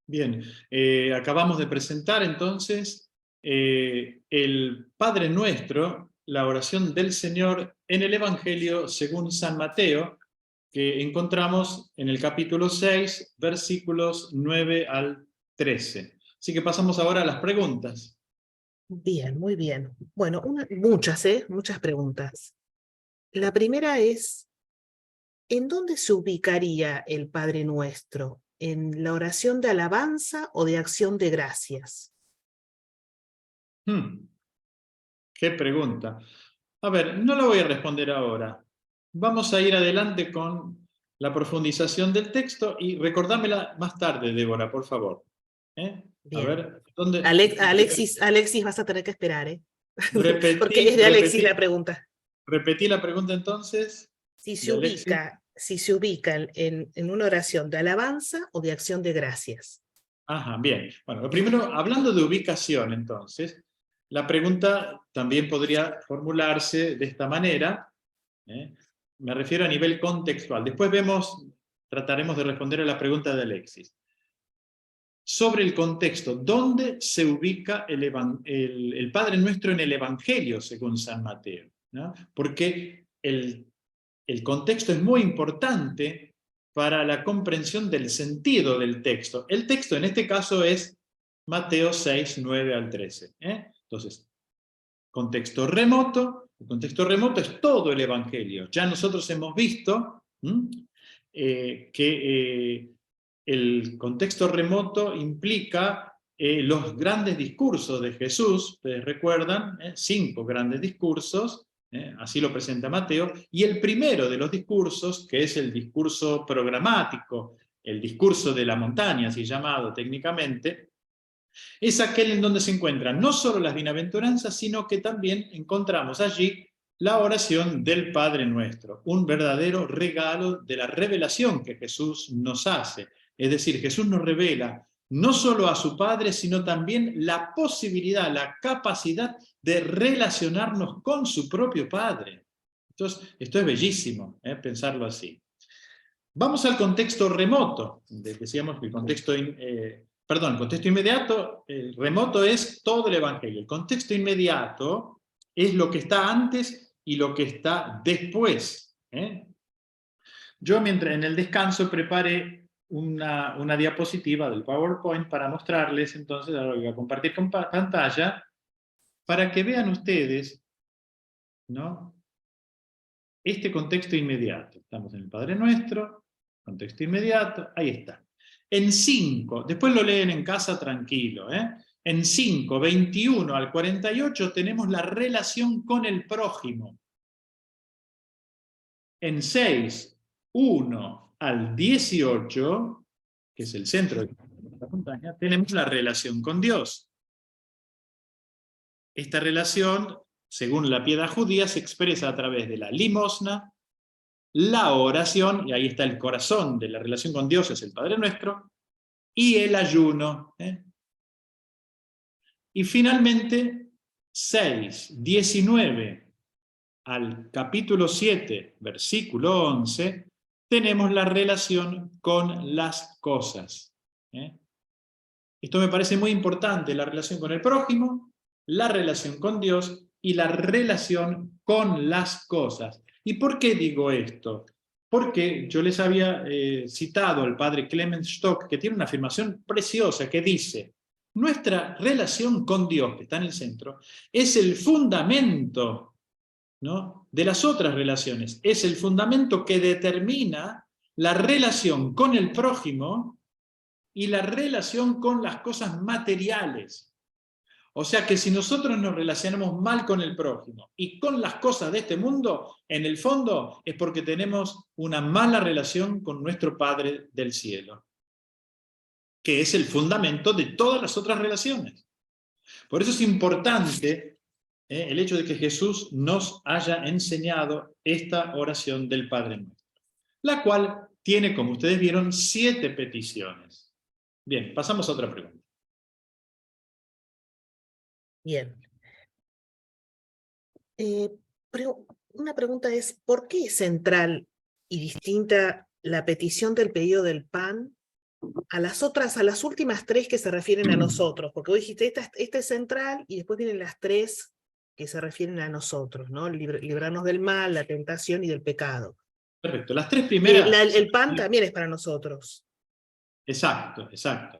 Bien, acabamos de presentar entonces el Padre Nuestro, la oración del Señor en el Evangelio según San Mateo, que encontramos en el capítulo 6, versículos 9 al 13. Así que pasamos ahora a las preguntas. Bien, muy bien. Bueno, muchas preguntas. La primera es, ¿en dónde se ubicaría el Padre Nuestro? ¿En la oración de alabanza o de acción de gracias? Hmm, qué pregunta. A ver, no la voy a responder ahora. Vamos a ir adelante con la profundización del texto y recordámela más tarde, Débora, por favor. A Bien. ver, ¿dónde? Alexis, vas a tener que esperar, ¿eh? Porque es Repetí, de Alexis repetí, la pregunta. repetí la pregunta entonces, Si de se Alexis. ubica, si se ubica en una oración de alabanza o de acción de gracias. Ajá, bien. Bueno, lo primero, hablando de ubicación, entonces, la pregunta también podría formularse de esta manera. ¿eh? Me refiero a nivel contextual. Después trataremos de responder a la pregunta de Alexis. Sobre el contexto, ¿dónde se ubica el Padre Nuestro en el Evangelio, según San Mateo? ¿No? Porque el contexto es muy importante para la comprensión del sentido del texto. El texto en este caso es Mateo 6, 9 al 13. Entonces, contexto remoto. El contexto remoto es todo el Evangelio. Ya nosotros hemos visto que el contexto remoto implica los grandes discursos de Jesús, ustedes recuerdan, 5 grandes discursos, así lo presenta Mateo, y el primero de los discursos, que es el discurso programático, el discurso de la montaña, así llamado técnicamente, es aquel en donde se encuentran no solo las bienaventuranzas, sino que también encontramos allí la oración del Padre Nuestro, un verdadero regalo de la revelación que Jesús nos hace. Es decir, Jesús nos revela no solo a su Padre, sino también la posibilidad, la capacidad de relacionarnos con su propio Padre. Entonces, esto es bellísimo, pensarlo así. Vamos al contexto remoto. Decíamos que el contexto inmediato, el remoto es todo el Evangelio. El contexto inmediato es lo que está antes y lo que está después. Yo mientras en el descanso preparé una diapositiva del PowerPoint para mostrarles, entonces ahora voy a compartir con pantalla, para que vean ustedes, ¿no? Este contexto inmediato. Estamos en el Padre Nuestro, contexto inmediato, ahí está. En 5, después lo leen en casa tranquilo, en 5, 21 al 48 tenemos la relación con el prójimo. En 6, 1 al 18, que es el centro de la montaña, tenemos la relación con Dios. Esta relación, según la piedad judía, se expresa a través de la limosna, la oración, y ahí está el corazón de la relación con Dios, es el Padre Nuestro, y el ayuno. Y finalmente, 6, 19 al capítulo 7, versículo 11, tenemos la relación con las cosas. Esto me parece muy importante, la relación con el prójimo, la relación con Dios y la relación con las cosas. ¿Y por qué digo esto? Porque yo les había citado al padre Clement Stock, que tiene una afirmación preciosa que dice: nuestra relación con Dios, que está en el centro, es el fundamento, ¿no?, de las otras relaciones. Es el fundamento que determina la relación con el prójimo y la relación con las cosas materiales. O sea que si nosotros nos relacionamos mal con el prójimo y con las cosas de este mundo, en el fondo es porque tenemos una mala relación con nuestro Padre del cielo, que es el fundamento de todas las otras relaciones. Por eso es importante el hecho de que Jesús nos haya enseñado esta oración del Padre Nuestro, la cual tiene, como ustedes vieron, 7 peticiones. Bien, pasamos a otra pregunta. Bien. Una pregunta es, ¿por qué es central y distinta la petición del pedido del pan a las últimas tres que se refieren a nosotros, porque vos dijiste, esta es central, y después vienen las tres que se refieren a nosotros, ¿no? Librarnos del mal, la tentación y del pecado. Perfecto. Las tres primeras... El pan también es para nosotros. Exacto, exacto.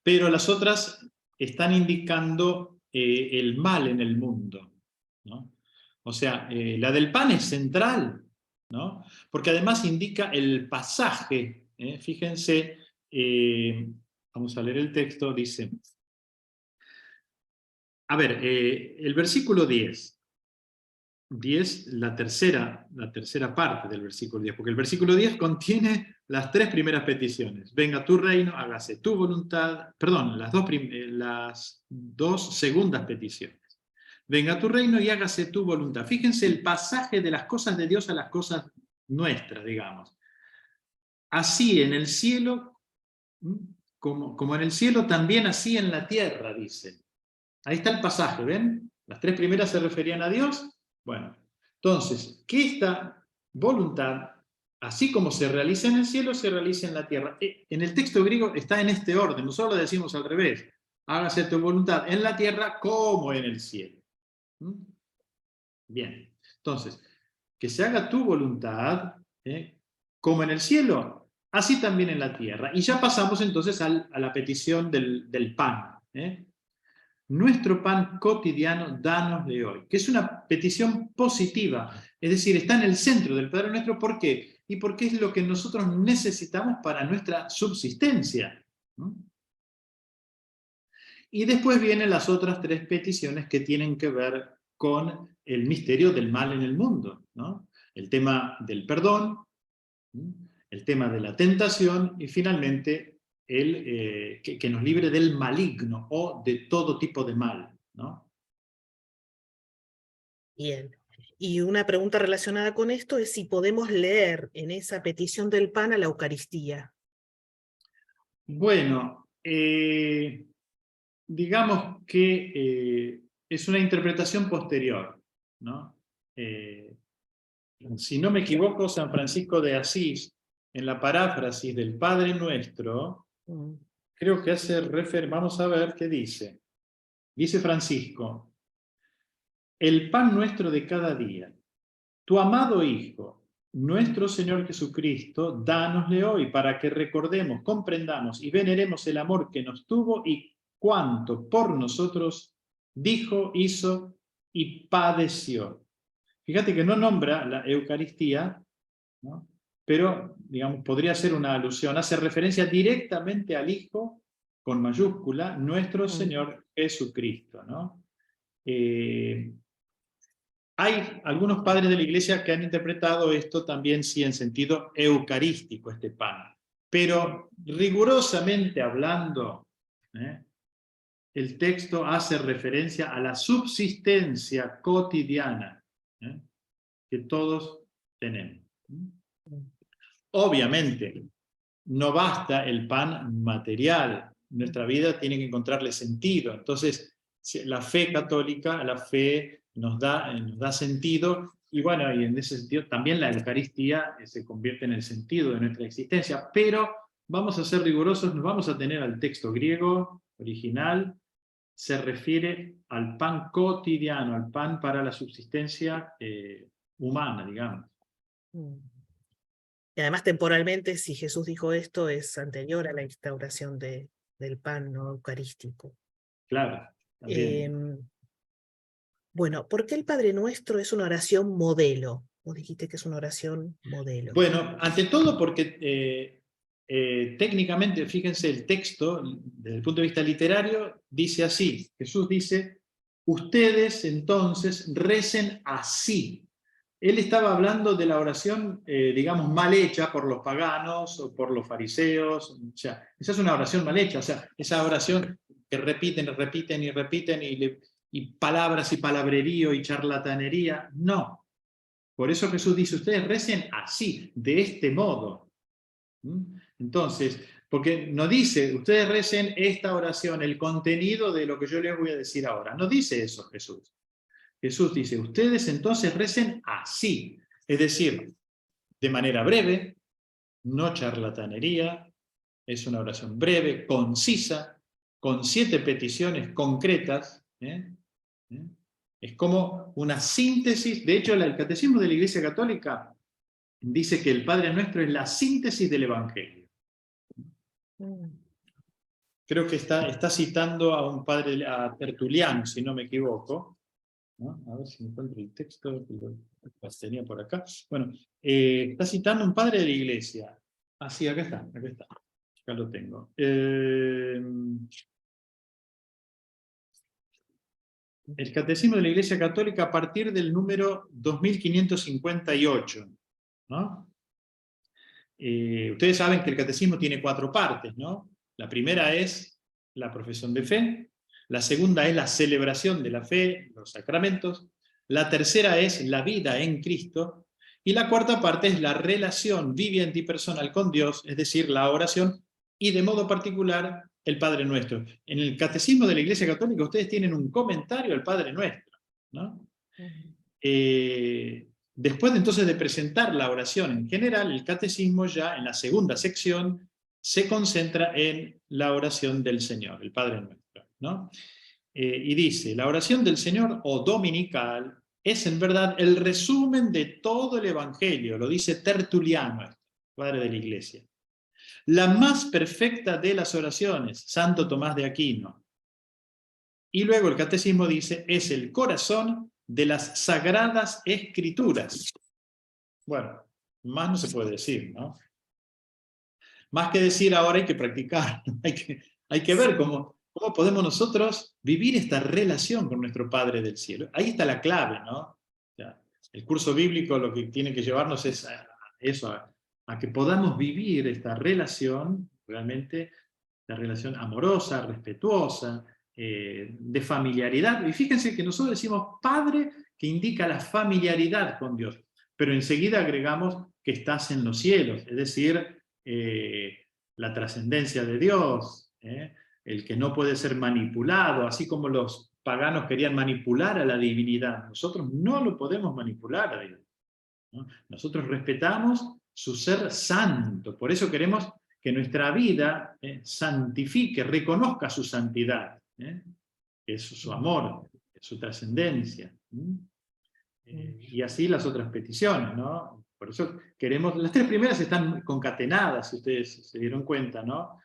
Pero las otras están indicando el mal en el mundo, ¿no? O sea, la del pan es central, ¿no? Porque además indica el pasaje. Fíjense, vamos a leer el texto, dice... A ver, el versículo 10, la tercera parte del versículo 10, porque el versículo 10 contiene las tres primeras peticiones. Venga tu reino, hágase tu voluntad, perdón, las dos segundas peticiones. Venga tu reino y hágase tu voluntad. Fíjense el pasaje de las cosas de Dios a las cosas nuestras, digamos. Así en el cielo, como en el cielo, también así en la tierra, dice. Ahí está el pasaje, ¿ven? Las tres primeras se referían a Dios. Bueno, entonces, que esta voluntad, así como se realiza en el cielo, se realiza en la tierra. En el texto griego está en este orden, nosotros lo decimos al revés. Hágase tu voluntad en la tierra como en el cielo. Bien, entonces, que se haga tu voluntad, como en el cielo, así también en la tierra. Y ya pasamos entonces a la petición del pan. Nuestro pan cotidiano, dánosle hoy, que es una petición positiva, es decir, está en el centro del Padre Nuestro. ¿Por qué? Y porque es lo que nosotros necesitamos para nuestra subsistencia. Y después vienen las otras tres peticiones que tienen que ver con el misterio del mal en el mundo, ¿no? El tema del perdón, el tema de la tentación y finalmente que nos libre del maligno o de todo tipo de mal, ¿no? Bien. Y una pregunta relacionada con esto es si podemos leer en esa petición del pan a la Eucaristía. Bueno, digamos que es una interpretación posterior, ¿no? Si no me equivoco, San Francisco de Asís, en la paráfrasis del Padre Nuestro, creo que hace referencia, vamos a ver qué dice. Dice Francisco: el pan nuestro de cada día, tu amado Hijo, nuestro Señor Jesucristo, dánosle hoy para que recordemos, comprendamos y veneremos el amor que nos tuvo y cuánto por nosotros dijo, hizo y padeció. Fíjate que no nombra la Eucaristía, ¿no? Pero, digamos, podría ser una alusión, hace referencia directamente al Hijo, con mayúscula, nuestro Señor Jesucristo, ¿no? Hay algunos padres de la Iglesia que han interpretado esto también, sí, en sentido eucarístico, este pan. Pero rigurosamente hablando, el texto hace referencia a la subsistencia cotidiana que todos tenemos. Obviamente, no basta el pan material. Nuestra vida tiene que encontrarle sentido. Entonces, la fe católica, la fe nos da sentido, y bueno, y en ese sentido también la Eucaristía se convierte en el sentido de nuestra existencia. Pero vamos a ser rigurosos, nos vamos a tener al texto griego original, se refiere al pan cotidiano, al pan para la subsistencia humana, digamos. Y además temporalmente, si Jesús dijo esto, es anterior a la instauración del pan no eucarístico. Claro, también. Bueno, ¿por qué el Padre Nuestro es una oración modelo? Vos dijiste que es una oración modelo. Bueno, ante todo porque técnicamente, fíjense, el texto, desde el punto de vista literario, dice así. Jesús dice: ustedes entonces recen así. Él estaba hablando de la oración, digamos, mal hecha por los paganos o por los fariseos. O sea, esa es una oración mal hecha. O sea, esa oración que repiten y palabras y palabrerío y charlatanería. No. Por eso Jesús dice: ustedes recen así, de este modo. Entonces, porque no dice, ustedes recen esta oración, el contenido de lo que yo les voy a decir ahora. No dice eso Jesús. Jesús dice: ustedes entonces recen así. Es decir, de manera breve, no charlatanería, es una oración breve, concisa, con 7 peticiones concretas. Es como una síntesis. De hecho, el Catecismo de la Iglesia Católica dice que el Padre Nuestro es la síntesis del Evangelio. Creo que está citando a un padre, a Tertuliano, si no me equivoco, ¿no? A ver si encuentro el texto, que lo tenía por acá. Bueno, está citando a un padre de la Iglesia. Ah, sí, acá está. Acá lo tengo. El Catecismo de la Iglesia Católica a partir del número 2558, ¿no? Ustedes saben que el Catecismo tiene 4 partes, ¿no? La primera es la profesión de fe, la segunda es la celebración de la fe, los sacramentos, la tercera es la vida en Cristo, y la cuarta parte es la relación viviente y personal con Dios, es decir, la oración, y de modo particular el Padre Nuestro. En el Catecismo de la Iglesia Católica ustedes tienen un comentario al Padre Nuestro, ¿no? Después entonces de presentar la oración en general, el Catecismo ya en la segunda sección se concentra en la oración del Señor, el Padre Nuestro, ¿no? Y dice, la oración del Señor o dominical es en verdad el resumen de todo el Evangelio, lo dice Tertuliano, padre de la Iglesia. La más perfecta de las oraciones, Santo Tomás de Aquino. Y luego el Catecismo dice, es el corazón de las Sagradas Escrituras. Bueno, más no se puede decir, ¿no? Más que decir ahora hay que practicar, hay que ver cómo podemos nosotros vivir esta relación con nuestro Padre del Cielo. Ahí está la clave, ¿no? O sea, el curso bíblico lo que tiene que llevarnos es a eso, a que podamos vivir esta relación, realmente, la relación amorosa, respetuosa, de familiaridad. Y fíjense que nosotros decimos Padre, que indica la familiaridad con Dios, pero enseguida agregamos que estás en los cielos, es decir, la trascendencia de Dios, el que no puede ser manipulado, así como los paganos querían manipular a la divinidad. Nosotros no lo podemos manipular a Dios, ¿no? Nosotros respetamos su ser santo, por eso queremos que nuestra vida santifique, reconozca su santidad, que es su amor, su trascendencia. Y así las otras peticiones, ¿no? Por eso queremos, las 3 primeras están concatenadas, si ustedes se dieron cuenta, ¿no?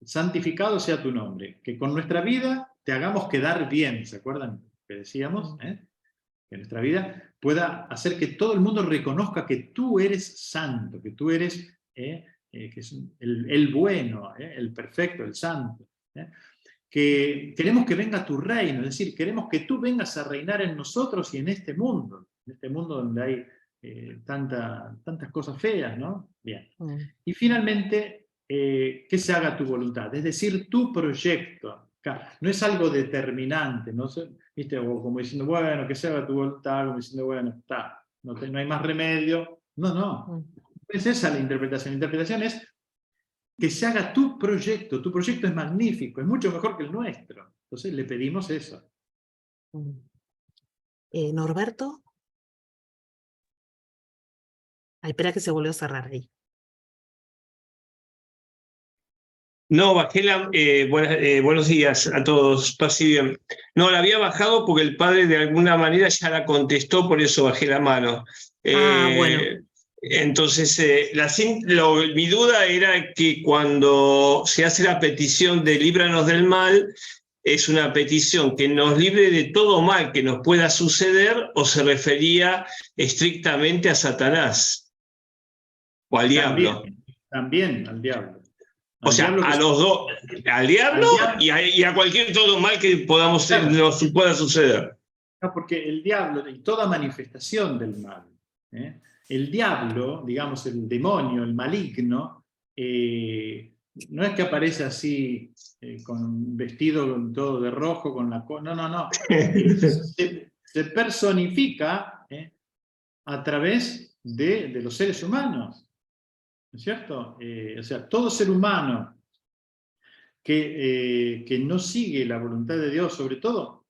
Santificado sea tu nombre, que con nuestra vida te hagamos quedar bien, ¿se acuerdan que decíamos? Que nuestra vida pueda hacer que todo el mundo reconozca que tú eres santo, que tú eres que es el bueno, el perfecto, el santo. Que queremos que venga tu reino, es decir, queremos que tú vengas a reinar en nosotros y en este mundo donde hay tantas cosas feas, ¿no? Bien. Y finalmente, que se haga tu voluntad, es decir, tu proyecto. No es algo determinante, ¿no? ¿Viste? O como diciendo, bueno, que se haga tu voluntad, como diciendo, bueno, está, no hay más remedio. No. Es esa la interpretación. La interpretación es que se haga tu proyecto es magnífico, es mucho mejor que el nuestro. Entonces le pedimos eso. Norberto. Ay, espera que se volvió a cerrar ahí. No, bajé buenos días a todos, paz y bien. No, la había bajado porque el padre de alguna manera ya la contestó, por eso bajé la mano. Bueno. Entonces, mi duda era que cuando se hace la petición de líbranos del mal, ¿es una petición que nos libre de todo mal que nos pueda suceder o se refería estrictamente a Satanás o al diablo? También al diablo. O sea, a los dos, al diablo y a cualquier todo mal que nos pueda suceder. No, porque el diablo y toda manifestación del mal, el diablo, digamos el demonio, el maligno, no es que aparece así con vestido todo de rojo, con la no. Se personifica a través de los seres humanos. ¿No es cierto? O sea, todo ser humano que no sigue la voluntad de Dios, sobre todo,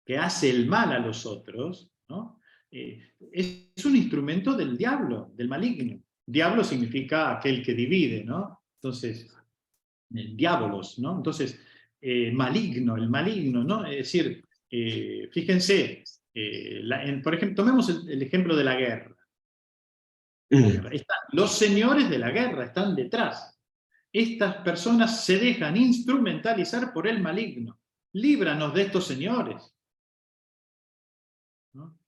que hace el mal a los otros, ¿no? Es un instrumento del diablo, del maligno. diablo significa aquel que divide, ¿no? Entonces, diabolos, ¿no? Entonces, maligno, el maligno, ¿no? Es decir, fíjense, por ejemplo, tomemos el ejemplo de la guerra. Los señores de la guerra están detrás. Estas personas se dejan instrumentalizar por el maligno. Líbranos de estos señores, ¿no?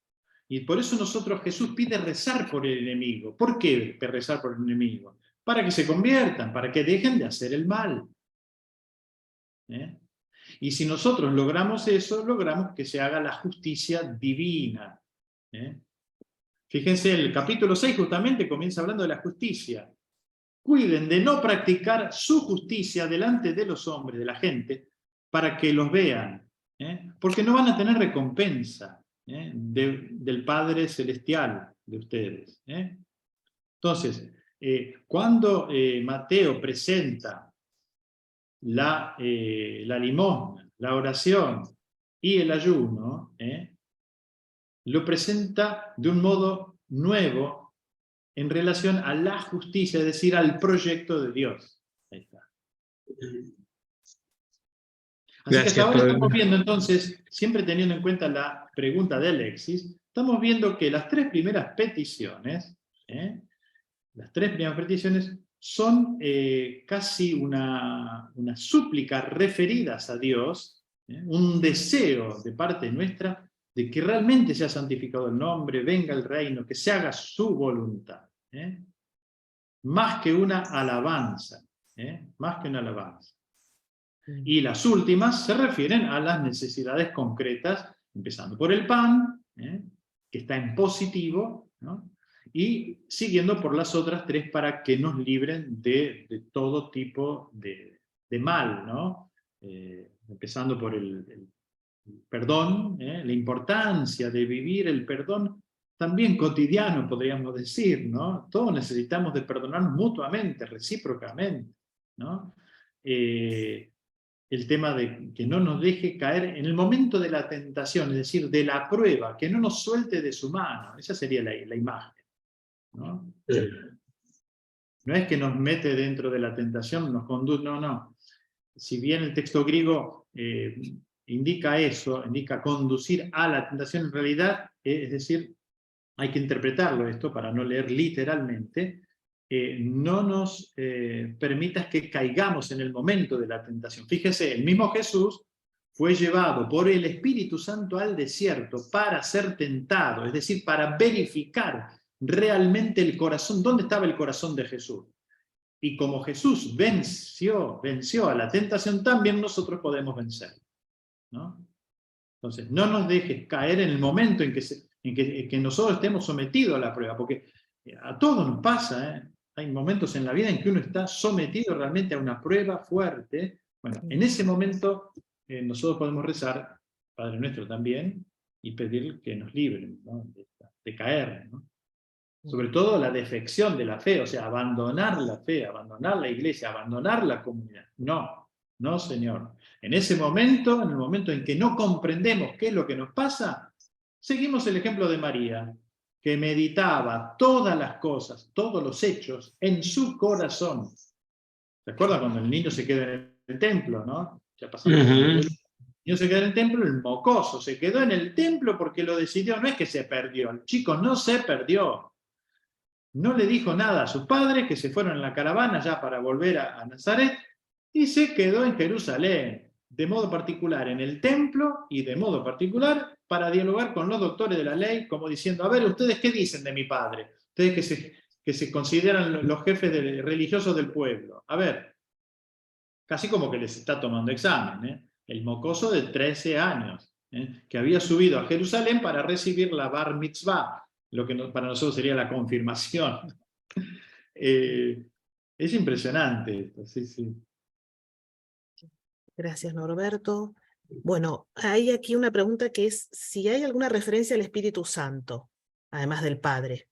Y por eso Jesús pide rezar por el enemigo. ¿Por qué rezar por el enemigo? Para que se conviertan, para que dejen de hacer el mal. Y si nosotros logramos eso, logramos que se haga la justicia divina. Fíjense, el capítulo 6 justamente comienza hablando de la justicia. Cuiden de no practicar su justicia delante de los hombres, de la gente, para que los vean, porque no van a tener recompensa del Padre Celestial de ustedes. Entonces, cuando Mateo presenta la limosna, la oración y el ayuno, lo presenta de un modo nuevo en relación a la justicia, es decir, al proyecto de Dios. Ahí está. Así que hasta ahora estamos viendo entonces, siempre teniendo en cuenta la pregunta de Alexis, estamos viendo que las tres primeras peticiones son casi una súplica referidas a Dios, un deseo de parte nuestra de que realmente sea santificado el nombre, venga el reino, que se haga su voluntad. Más que una alabanza. Más que una alabanza. Y las últimas se refieren a las necesidades concretas, empezando por el pan, que está en positivo, ¿no? Y siguiendo por las otras tres para que nos libren de todo tipo de mal, ¿no? Empezando por el perdón, la importancia de vivir el perdón también cotidiano, podríamos decir, ¿no? Todos necesitamos de perdonarnos mutuamente, recíprocamente, ¿no? El tema de que no nos deje caer en el momento de la tentación, es decir, de la prueba, que no nos suelte de su mano. Esa sería la imagen, ¿no? No es que nos mete dentro de la tentación, nos conduce, no. Si bien el texto griego indica eso, indica conducir a la tentación, en realidad, es decir, hay que interpretarlo esto para no leer literalmente, no nos permitas que caigamos en el momento de la tentación. Fíjese, el mismo Jesús fue llevado por el Espíritu Santo al desierto para ser tentado, es decir, para verificar realmente el corazón, dónde estaba el corazón de Jesús. Y como Jesús venció a la tentación, también nosotros podemos vencer, ¿no? Entonces, no nos dejes caer en el momento en que nosotros estemos sometidos a la prueba, porque a todos nos pasa, hay momentos en la vida en que uno está sometido realmente a una prueba fuerte. Bueno, en ese momento nosotros podemos rezar, Padre Nuestro también, y pedir que nos libren, ¿no? de caer, ¿no? Sobre todo la defección de la fe, o sea, abandonar la fe, abandonar la iglesia, abandonar la comunidad. No, Señor. En ese momento, en el momento en que no comprendemos qué es lo que nos pasa, seguimos el ejemplo de María, que meditaba todas las cosas, todos los hechos, en su corazón. ¿Se acuerdan cuando el niño se queda en el templo, no? Ya pasamos. El niño se queda en el templo, el mocoso se quedó en el templo porque lo decidió, no es que se perdió, el chico no se perdió. No le dijo nada a sus padres, que se fueron en la caravana ya para volver a Nazaret, y se quedó en Jerusalén, de modo particular en el templo, y de modo particular para dialogar con los doctores de la ley, como diciendo, a ver, ¿ustedes qué dicen de mi padre? Ustedes que se consideran los jefes religiosos del pueblo. A ver, casi como que les está tomando examen, el mocoso de 13 años, que había subido a Jerusalén para recibir la bar mitzvah, lo que para nosotros sería la confirmación. Es impresionante esto, sí. Gracias, Norberto. Bueno, hay aquí una pregunta que es si hay alguna referencia al Espíritu Santo, además del Padre.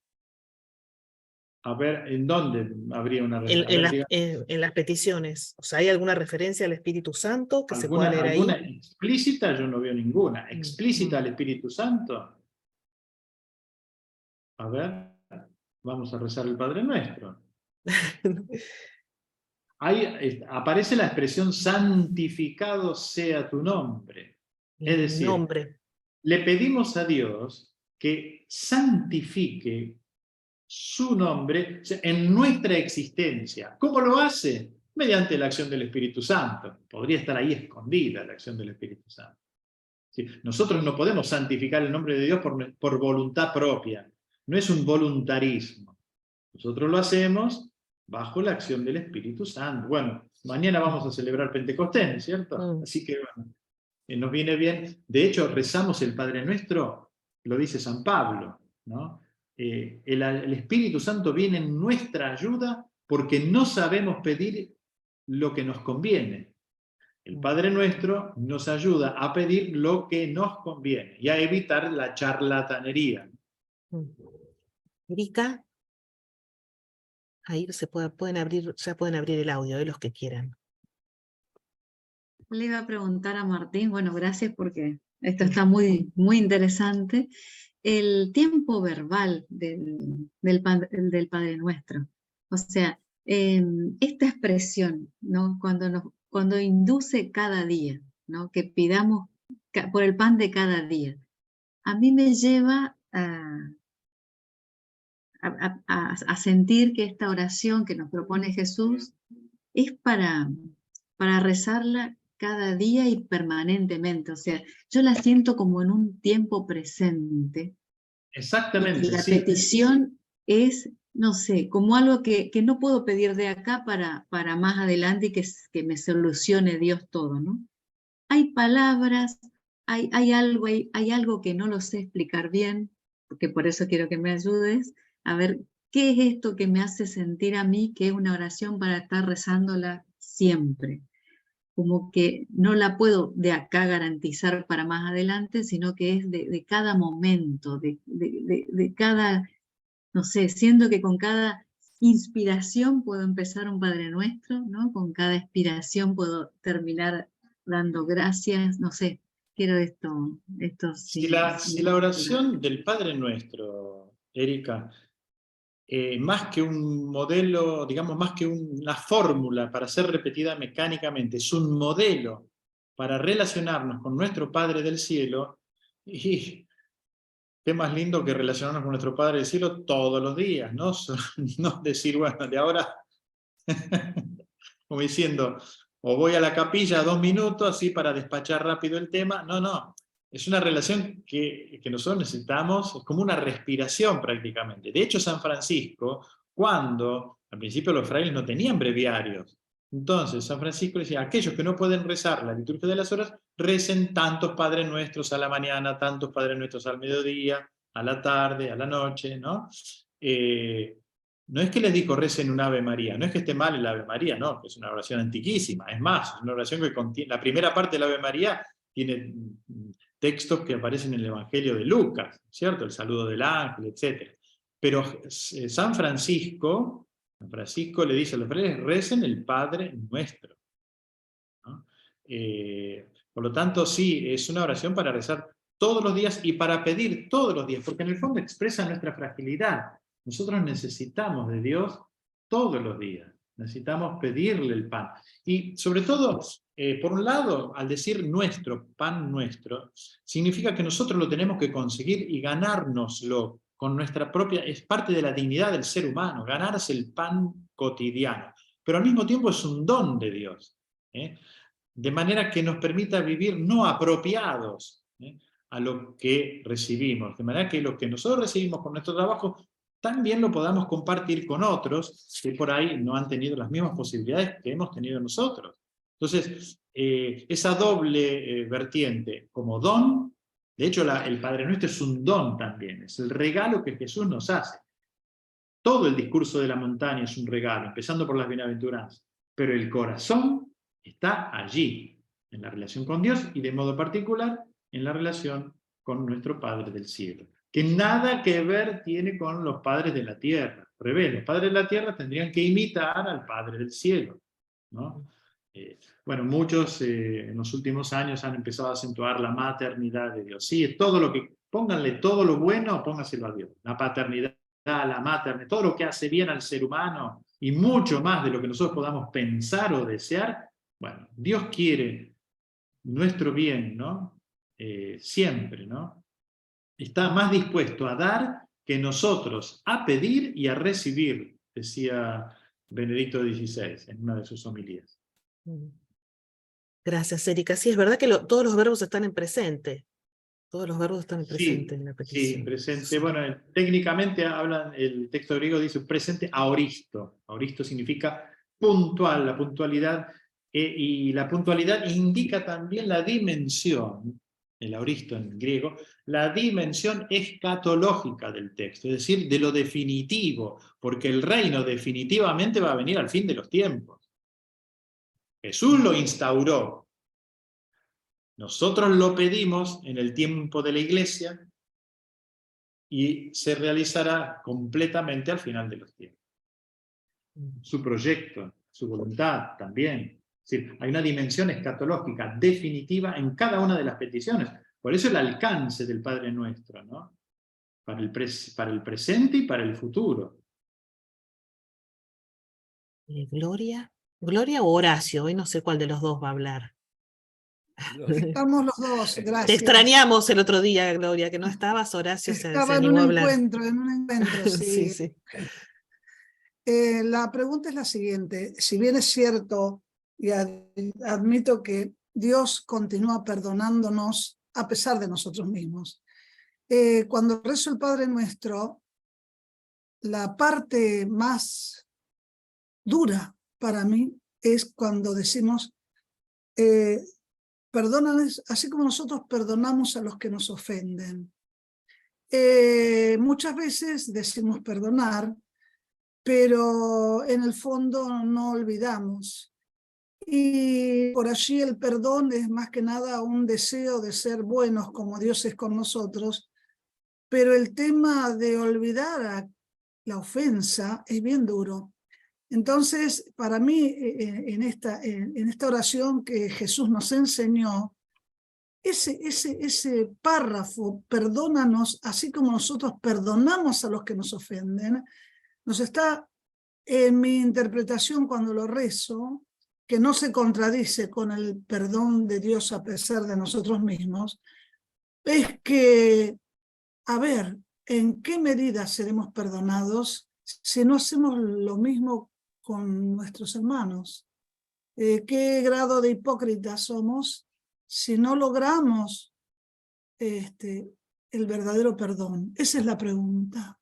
A ver, ¿en dónde habría una referencia? En las peticiones. O sea, ¿hay alguna referencia al Espíritu Santo que se pueda leer ahí? ¿Alguna explícita? Yo no veo ninguna. ¿Explícita al Espíritu Santo? A ver, vamos a rezar el Padre Nuestro. Ahí aparece la expresión santificado sea tu nombre. Es decir, nombre. le pedimos a Dios que santifique su nombre en nuestra existencia. ¿Cómo lo hace? Mediante la acción del Espíritu Santo. Podría estar ahí escondida la acción del Espíritu Santo. ¿Sí? Nosotros no podemos santificar el nombre de Dios por voluntad propia. No es un voluntarismo. Nosotros lo hacemos bajo la acción del Espíritu Santo. Bueno, mañana vamos a celebrar Pentecostés, ¿cierto? Así que bueno, nos viene bien. De hecho, rezamos el Padre Nuestro, lo dice San Pablo, ¿no? El Espíritu Santo viene en nuestra ayuda porque no sabemos pedir lo que nos conviene. El Padre Nuestro nos ayuda a pedir lo que nos conviene y a evitar la charlatanería. Erika, ahí pueden abrir el audio, los que quieran. Le iba a preguntar a Martín, bueno, gracias porque esto está muy, muy interesante. El tiempo verbal del Padre Nuestro. O sea, esta expresión, ¿no? Cuando induce cada día, ¿no? Que pidamos por el pan de cada día. A mí me lleva a sentir que esta oración que nos propone Jesús es para rezarla cada día y permanentemente. O sea, yo la siento como en un tiempo presente. Exactamente. Y la petición es, no sé, como algo que no puedo pedir de acá para más adelante y que me solucione Dios todo, ¿no? Hay palabras, hay algo que no lo sé explicar bien, porque por eso quiero que me ayudes a ver qué es esto que me hace sentir a mí que es una oración para estar rezándola siempre. Como que no la puedo de acá garantizar para más adelante, sino que es de cada momento, de cada, no sé, siento que con cada inspiración puedo empezar un Padre Nuestro, ¿no? Con cada expiración puedo terminar dando gracias, no sé, quiero esto Si la oración del Padre Nuestro, Erika, más que un modelo, digamos, más que una fórmula para ser repetida mecánicamente, es un modelo para relacionarnos con nuestro Padre del Cielo, y qué más lindo que relacionarnos con nuestro Padre del Cielo todos los días, ¿no? No decir, bueno, de ahora, como diciendo, o voy a la capilla 2 minutos, así para despachar rápido el tema. No, no. Es una relación que nosotros necesitamos, es como una respiración prácticamente. De hecho, San Francisco, cuando al principio los frailes no tenían breviarios, entonces San Francisco decía, aquellos que no pueden rezar la liturgia de las horas, recen tantos Padres Nuestros a la mañana, tantos Padres Nuestros al mediodía, a la tarde, a la noche, ¿no? No es que les dijo recen un Ave María, no es que esté mal el Ave María, no, que es una oración antiquísima, es más, es una oración que contiene, la primera parte del Ave María tiene textos que aparecen en el Evangelio de Lucas, ¿cierto? El saludo del ángel, etc. Pero San Francisco le dice a los frailes, recen el Padre Nuestro, ¿no? Por lo tanto, sí, es una oración para rezar todos los días y para pedir todos los días, porque en el fondo expresa nuestra fragilidad. Nosotros necesitamos de Dios todos los días, necesitamos pedirle el pan. Y sobre todo, por un lado, al decir nuestro, pan nuestro, significa que nosotros lo tenemos que conseguir y ganárnoslo con nuestra propia, es parte de la dignidad del ser humano, ganarse el pan cotidiano. Pero al mismo tiempo es un don de Dios, de manera que nos permita vivir no apropiados a lo que recibimos, de manera que lo que nosotros recibimos con nuestro trabajo también lo podamos compartir con otros que por ahí no han tenido las mismas posibilidades que hemos tenido nosotros. Entonces, esa doble vertiente como don, de hecho el Padre Nuestro es un don también, es el regalo que Jesús nos hace. Todo el discurso de la montaña es un regalo, empezando por las bienaventuranzas, pero el corazón está allí, en la relación con Dios y de modo particular en la relación con nuestro Padre del cielo, que nada que ver tiene con los padres de la tierra. Al revés, los padres de la tierra tendrían que imitar al Padre del cielo, ¿no? Bueno, muchos en los últimos años han empezado a acentuar la maternidad de Dios. Sí, todo lo que, pónganle todo lo bueno, póngaselo a Dios. La paternidad, la la mater, todo lo que hace bien al ser humano, y mucho más de lo que nosotros podamos pensar o desear, bueno, Dios quiere nuestro bien, ¿no? Siempre, ¿no? Está más dispuesto a dar que nosotros a pedir y a recibir, decía Benedicto XVI en una de sus homilías. Gracias, Erika. Sí, es verdad que todos los verbos están en presente. Todos los verbos están en presente en la petición. Sí, presente. Bueno, técnicamente hablan, el texto griego dice presente aoristo. Aoristo significa puntual, la puntualidad, y la puntualidad indica también la dimensión, el aoristo en griego, la dimensión escatológica del texto, es decir, de lo definitivo, porque el reino definitivamente va a venir al fin de los tiempos. Jesús lo instauró. Nosotros lo pedimos en el tiempo de la Iglesia y se realizará completamente al final de los tiempos. Su proyecto, su voluntad también. Es decir, hay una dimensión escatológica definitiva en cada una de las peticiones. Por eso el alcance del Padre Nuestro, ¿no? Para el presente y para el futuro. ¿Gloria? ¿Gloria o Horacio? Hoy no sé cuál de los dos va a hablar. Estamos los dos, gracias. Te extrañamos el otro día, Gloria, que no estabas. Horacio se animó a hablar. En un encuentro, sí. Sí. La pregunta es la siguiente. Si bien es cierto, y admito que Dios continúa perdonándonos a pesar de nosotros mismos, cuando rezo el Padre Nuestro, la parte más dura para mí es cuando decimos perdónanos, así como nosotros perdonamos a los que nos ofenden. Muchas veces decimos perdonar, pero en el fondo no olvidamos. Y por allí el perdón es más que nada un deseo de ser buenos como Dios es con nosotros, pero el tema de olvidar la ofensa es bien duro. Entonces, para mí, en esta oración que Jesús nos enseñó, ese párrafo, perdónanos, así como nosotros perdonamos a los que nos ofenden, nos está, en mi interpretación cuando lo rezo, que no se contradice con el perdón de Dios a pesar de nosotros mismos, es que, a ver, ¿en qué medida seremos perdonados si no hacemos lo mismo con nuestros hermanos? ¿Qué grado de hipócritas somos si no logramos el verdadero perdón? Esa es la pregunta.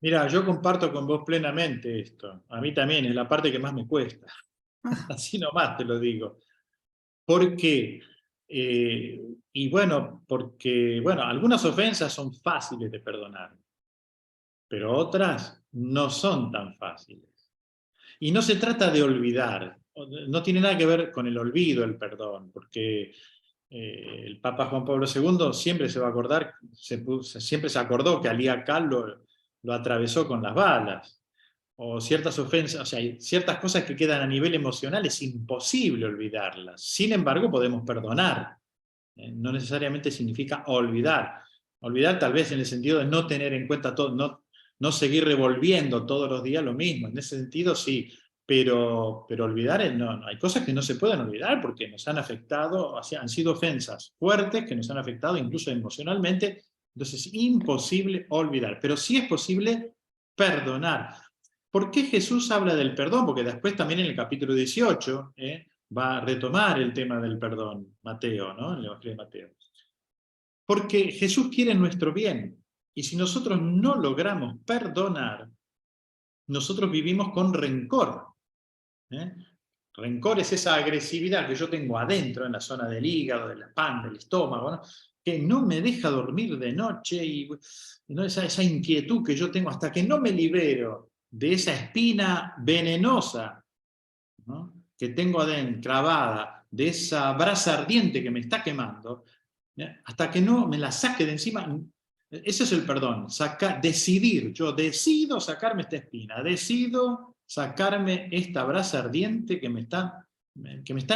Mira, yo comparto con vos plenamente esto. A mí también, es la parte que más me cuesta. Así nomás te lo digo. ¿Por qué? Y bueno, porque algunas ofensas son fáciles de perdonar, pero otras no son tan fáciles. Y no se trata de olvidar, no tiene nada que ver con el olvido, el perdón, porque el Papa Juan Pablo II siempre se va a acordar, siempre se acordó que Ali Akal lo atravesó con las balas, o ciertas ofensas, o sea, hay ciertas cosas que quedan a nivel emocional, es imposible olvidarlas. Sin embargo, podemos perdonar. No necesariamente significa olvidar. Olvidar tal vez en el sentido de no tener en cuenta todo, no seguir revolviendo todos los días lo mismo. En ese sentido sí, pero olvidar, no. Hay cosas que no se pueden olvidar porque nos han afectado, han sido ofensas fuertes que nos han afectado incluso emocionalmente. Entonces es imposible olvidar, pero sí es posible perdonar. ¿Por qué Jesús habla del perdón? Porque después también en el capítulo 18 va a retomar el tema del perdón, Mateo, ¿no? En el Evangelio de Mateo. Porque Jesús quiere nuestro bien. Y si nosotros no logramos perdonar, nosotros vivimos con rencor. Rencor es esa agresividad que yo tengo adentro, en la zona del hígado, de la pan, del estómago, ¿no? Que no me deja dormir de noche, y ¿no? esa inquietud que yo tengo hasta que no me libero de esa espina venenosa, ¿no? Que tengo adentro, clavada, de esa brasa ardiente que me está quemando, hasta que no me la saque de encima. Ese es el perdón, decidir, yo decido sacarme esta espina, decido sacarme esta brasa ardiente que me está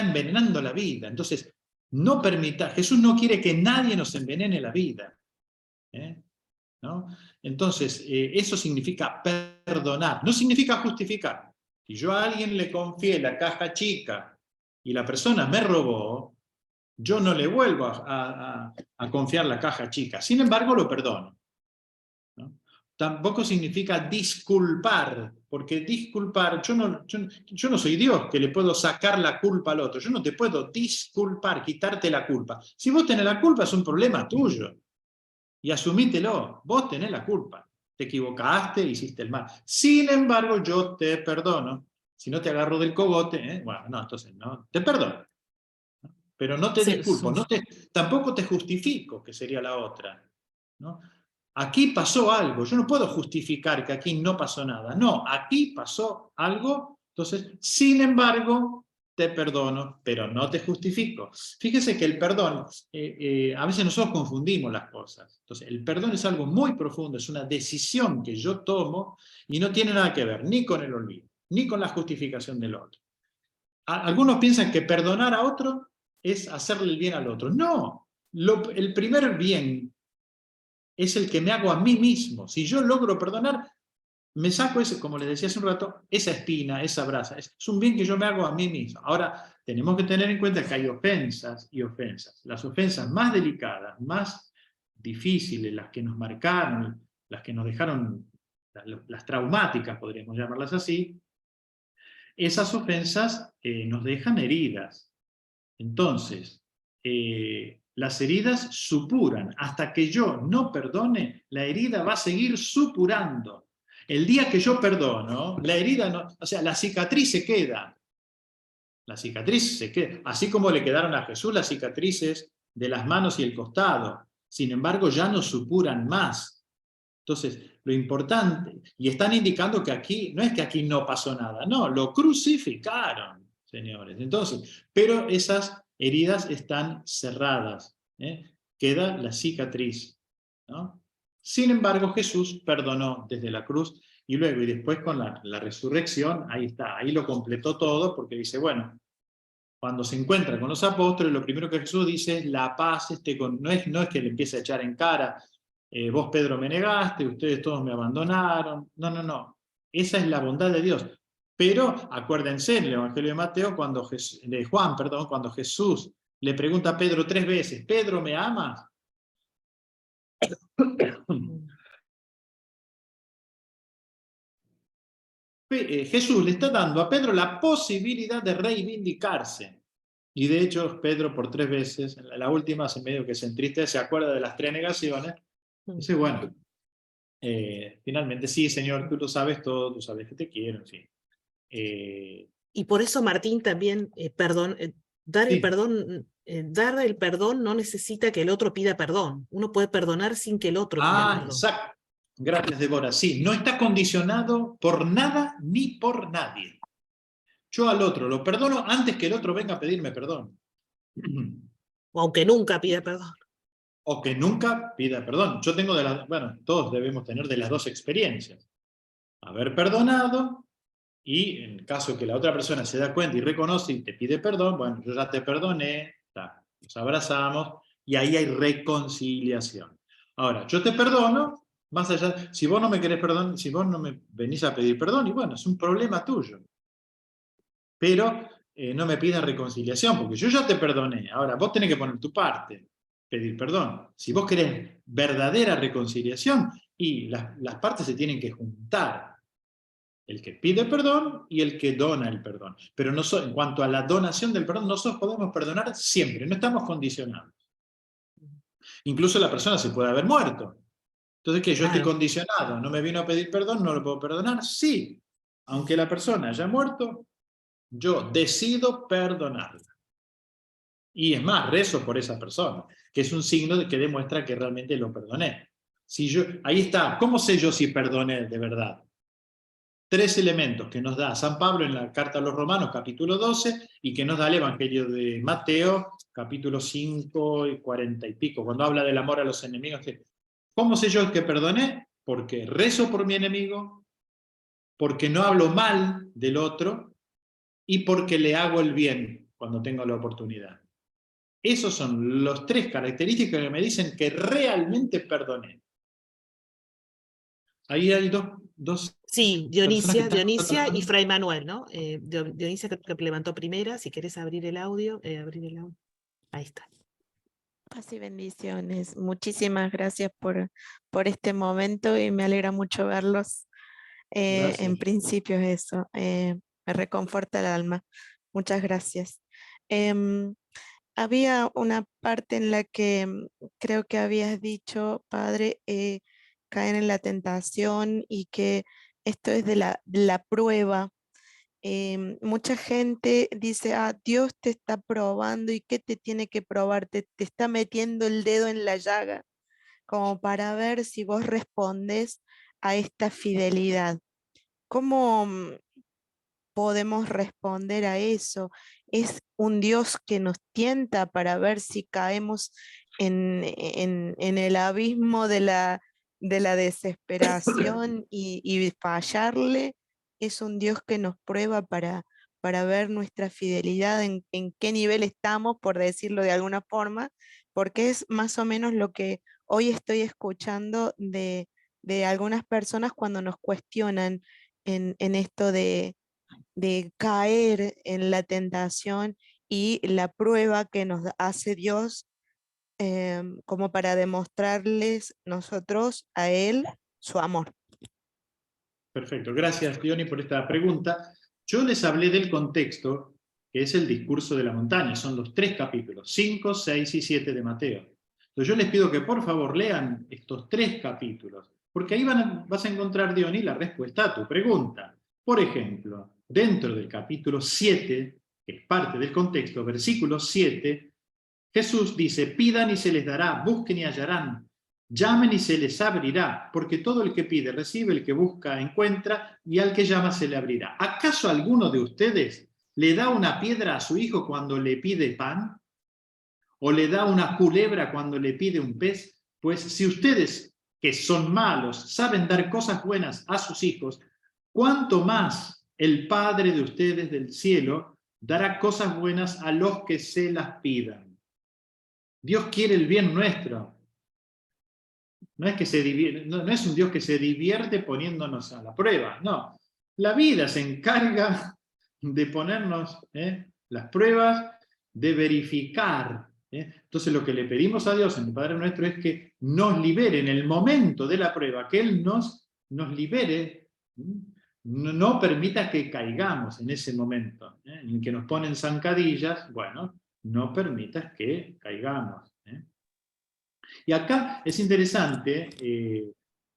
envenenando la vida. Entonces, no permita, Jesús no quiere que nadie nos envenene la vida. ¿no? Entonces, eso significa perdonar, no significa justificar. Si yo a alguien le confié la caja chica y la persona me robó, yo no le vuelvo a confiar la caja chica. Sin embargo, lo perdono, ¿no? Tampoco significa disculpar, porque disculpar, yo no soy Dios que le puedo sacar la culpa al otro. Yo no te puedo disculpar, quitarte la culpa. Si vos tenés la culpa es un problema tuyo. Y asumítelo, vos tenés la culpa. Te equivocaste, hiciste el mal. Sin embargo, yo te perdono. Si no te agarro del cogote, bueno, no, entonces no, te perdono. Pero no te disculpo, tampoco te justifico, que sería la otra, ¿no? Aquí pasó algo, yo no puedo justificar que aquí no pasó nada. No, aquí pasó algo, entonces, sin embargo, te perdono, pero no te justifico. Fíjese que el perdón, a veces nosotros confundimos las cosas. Entonces, el perdón es algo muy profundo, es una decisión que yo tomo y no tiene nada que ver ni con el olvido, ni con la justificación del otro. Algunos piensan que perdonar a otro es hacerle el bien al otro. No, el primer bien es el que me hago a mí mismo. Si yo logro perdonar, me saco ese, como les decía hace un rato, esa espina, esa brasa. Es un bien que yo me hago a mí mismo. Ahora, tenemos que tener en cuenta que hay ofensas y ofensas. Las ofensas más delicadas, más difíciles, las que nos marcaron, las que nos dejaron, las traumáticas, podríamos llamarlas así, esas ofensas nos dejan heridas. Entonces, las heridas supuran. Hasta que yo no perdone, la herida va a seguir supurando. El día que yo perdono, la herida no, o sea, la cicatriz se queda. La cicatriz se queda. Así como le quedaron a Jesús las cicatrices de las manos y el costado. Sin embargo, ya no supuran más. Entonces, lo importante, y están indicando que aquí, no es que aquí no pasó nada, no, lo crucificaron, señores. Entonces, pero esas heridas están cerradas, queda la cicatriz, ¿no? Sin embargo, Jesús perdonó desde la cruz, y luego, y después con la resurrección, ahí está, ahí lo completó todo, porque dice, bueno, cuando se encuentra con los apóstoles, lo primero que Jesús dice es, la paz esté con... No es que le empiece a echar en cara, vos Pedro me negaste, ustedes todos me abandonaron. No, no, no. Esa es la bondad de Dios. Pero acuérdense en el Evangelio de Mateo, de Juan, perdón, cuando Jesús le pregunta a Pedro 3 veces, ¿Pedro me amas? Jesús le está dando a Pedro la posibilidad de reivindicarse. Y de hecho, Pedro por 3 veces, en la última, hace medio que se entristece, se acuerda de las 3 negaciones. Dice, bueno, finalmente, sí, Señor, tú lo sabes todo, tú sabes que te quiero, en fin. Y por eso Martín también, dar Sí. dar el perdón no necesita que el otro pida perdón. Uno puede perdonar sin que el otro pida perdón. Exacto. Gracias, Débora. Sí, no está condicionado por nada ni por nadie. Yo al otro lo perdono antes que el otro venga a pedirme perdón. O aunque nunca pida perdón. O que nunca pida perdón. Yo tengo bueno, todos debemos tener de las dos experiencias. Haber perdonado, y en caso que la otra persona se da cuenta y reconoce y te pide perdón, bueno, yo ya te perdoné, nos abrazamos, y ahí hay reconciliación. Ahora, yo te perdono, más allá, si vos no me querés perdón, si vos no me venís a pedir perdón, y bueno, es un problema tuyo. Pero no me pidas reconciliación, porque yo ya te perdoné. Ahora, vos tenés que poner tu parte, pedir perdón. Si vos querés verdadera reconciliación, y las partes se tienen que juntar. El que pide perdón y el que dona el perdón. Pero en cuanto a la donación del perdón, nosotros podemos perdonar siempre, no estamos condicionados. Incluso la persona se puede haber muerto. Entonces, ¿qué? Yo estoy condicionado, no me vino a pedir perdón, no lo puedo perdonar. Sí, aunque la persona haya muerto, yo decido perdonarla. Y es más, rezo por esa persona, que es un signo que demuestra que realmente lo perdoné. Ahí está, ¿cómo sé yo si perdoné de verdad? 3 elementos que nos da San Pablo en la carta a los Romanos, capítulo 12, y que nos da el Evangelio de Mateo, capítulo 5 y 40 y pico, cuando habla del amor a los enemigos. ¿Cómo sé yo que perdoné? Porque rezo por mi enemigo, porque no hablo mal del otro, y porque le hago el bien cuando tengo la oportunidad. Esos son los 3 características que me dicen que realmente perdoné. Ahí hay dos Sí, personas que están Dionisia y trabajando. Fray Manuel, ¿no? Dionisia creo que levantó primera, si querés abrir el audio, Ahí está. Paz y bendiciones. Muchísimas gracias por este momento y me alegra mucho verlos. Gracias. En principio eso, me reconforta el alma. Muchas gracias. Había una parte en la que creo que habías dicho, padre, caer en la tentación y que esto es de la prueba. Mucha gente dice, Dios te está probando y ¿qué te tiene que probar? Te está metiendo el dedo en la llaga como para ver si vos respondes a esta fidelidad. ¿Cómo podemos responder a eso? ¿Es un Dios que nos tienta para ver si caemos en el abismo de la desesperación y fallarle? ¿Es un Dios que nos prueba para ver nuestra fidelidad, en qué nivel estamos, por decirlo de alguna forma? Porque es más o menos lo que hoy estoy escuchando de algunas personas cuando nos cuestionan en esto de caer en la tentación y la prueba que nos hace Dios, como para demostrarles nosotros a Él su amor. Perfecto, gracias Diony por esta pregunta. Yo les hablé del contexto, que es el discurso de la montaña, son los 3 capítulos, 5, 6 y 7 de Mateo. Entonces yo les pido que por favor lean estos 3 capítulos, porque ahí vas a encontrar, Diony, la respuesta a tu pregunta. Por ejemplo, dentro del capítulo 7, que es parte del contexto, versículo 7, Jesús dice, pidan y se les dará, busquen y hallarán, llamen y se les abrirá, porque todo el que pide recibe, el que busca encuentra, y al que llama se le abrirá. ¿Acaso alguno de ustedes le da una piedra a su hijo cuando le pide pan? ¿O le da una culebra cuando le pide un pez? Pues si ustedes, que son malos, saben dar cosas buenas a sus hijos, ¿cuánto más el Padre de ustedes del cielo dará cosas buenas a los que se las pidan? Dios quiere el bien nuestro. No es un Dios que se divierte poniéndonos a la prueba, no. La vida se encarga de ponernos las pruebas, de verificar. Entonces lo que le pedimos a Dios en el Padre Nuestro es que nos libere en el momento de la prueba, que Él nos libere, no permita que caigamos en ese momento, en que nos ponen zancadillas, bueno, no permitas que caigamos. Y acá es interesante,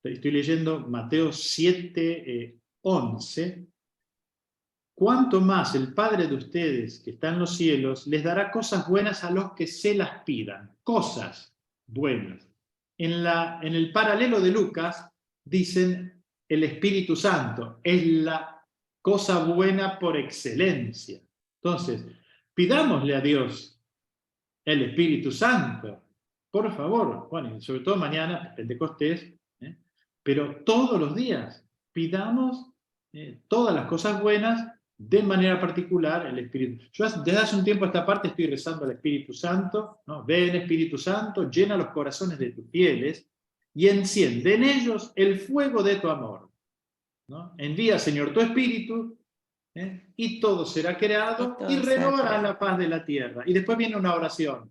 estoy leyendo Mateo 7, 11, cuánto más el Padre de ustedes que está en los cielos les dará cosas buenas a los que se las pidan, cosas buenas. En el paralelo de Lucas dicen el Espíritu Santo, es la cosa buena por excelencia. Entonces, pidámosle a Dios el Espíritu Santo, por favor, bueno, y sobre todo mañana, Pentecostés, pero todos los días pidamos todas las cosas buenas, de manera particular el Espíritu. Yo desde hace un tiempo a esta parte estoy rezando al Espíritu Santo, ¿no? Ven Espíritu Santo, llena los corazones de tus fieles y enciende en ellos el fuego de tu amor, ¿no? Envía, Señor, tu Espíritu, y todo será creado y todo será renovará creado. la paz de la tierra. Y después viene una oración.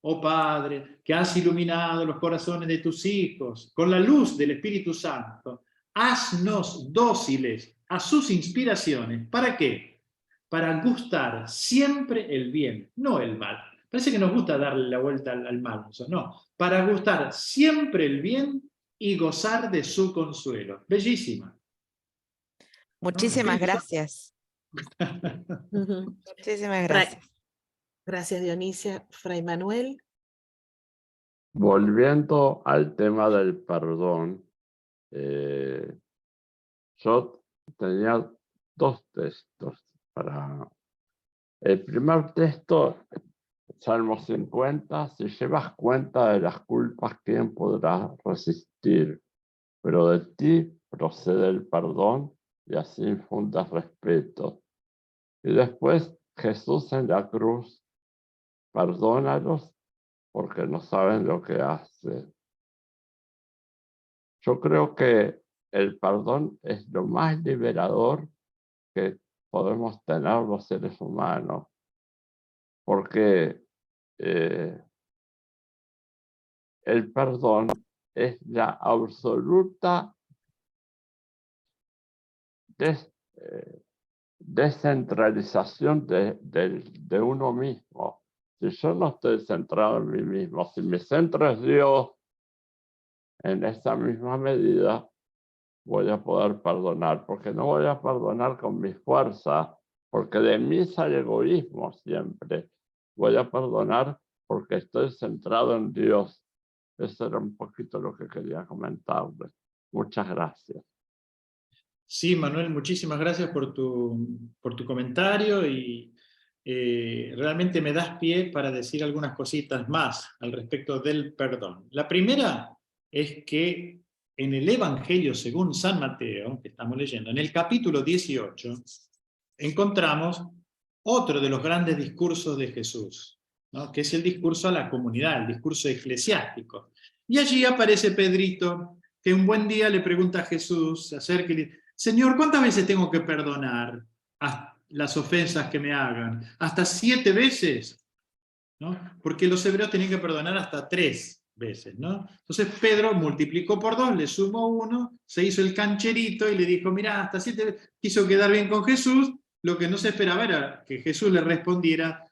Oh Padre, que has iluminado los corazones de tus hijos con la luz del Espíritu Santo, haznos dóciles a sus inspiraciones. ¿Para qué? Para gustar siempre el bien, no el mal. Parece que nos gusta darle la vuelta al mal, no. Para gustar siempre el bien y gozar de su consuelo. Bellísima. Muchísimas gracias. Muchísimas gracias. Gracias, Dionisia. Fray Manuel. Volviendo al tema del perdón, yo tenía 2 textos para... El primer texto, Salmo 50, si llevas cuenta de las culpas, ¿quién podrá resistir? Pero de ti procede el perdón y así infundas respeto. Y después Jesús en la cruz, perdónalos porque no saben lo que hacen. Yo creo que el perdón es lo más liberador que podemos tener los seres humanos, porque el perdón es la absoluta descentralización de uno mismo. Si yo no estoy centrado en mí mismo, si mi centro es Dios, en esa misma medida voy a poder perdonar, porque no voy a perdonar con mi fuerza, porque de mí sale egoísmo siempre. Voy a perdonar porque estoy centrado en Dios. Eso era un poquito lo que quería comentarles. Muchas gracias. Sí, Manuel, muchísimas gracias por tu comentario y realmente me das pie para decir algunas cositas más al respecto del perdón. La primera es que en el Evangelio según San Mateo, que estamos leyendo, en el capítulo 18, encontramos otro de los grandes discursos de Jesús, ¿no? Que es el discurso a la comunidad, el discurso eclesiástico. Y allí aparece Pedrito, que un buen día le pregunta a Jesús, se acerca y le dice: Señor, ¿cuántas veces tengo que perdonar las ofensas que me hagan? ¿Hasta 7 veces? ¿No? Porque los hebreos tenían que perdonar hasta 3 veces, ¿no? Entonces Pedro multiplicó por 2, le sumó 1, se hizo el cancherito y le dijo: mirá, hasta 7 veces. Quiso quedar bien con Jesús. Lo que no se esperaba era que Jesús le respondiera: